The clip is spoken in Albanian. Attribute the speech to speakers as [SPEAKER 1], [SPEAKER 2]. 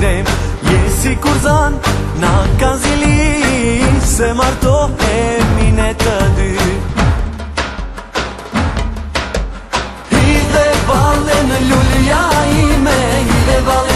[SPEAKER 1] ngrem. Je si kur zan, na ka zili, se martohemi ne të dy. Hidhe valle në lulja ime, hidhe valle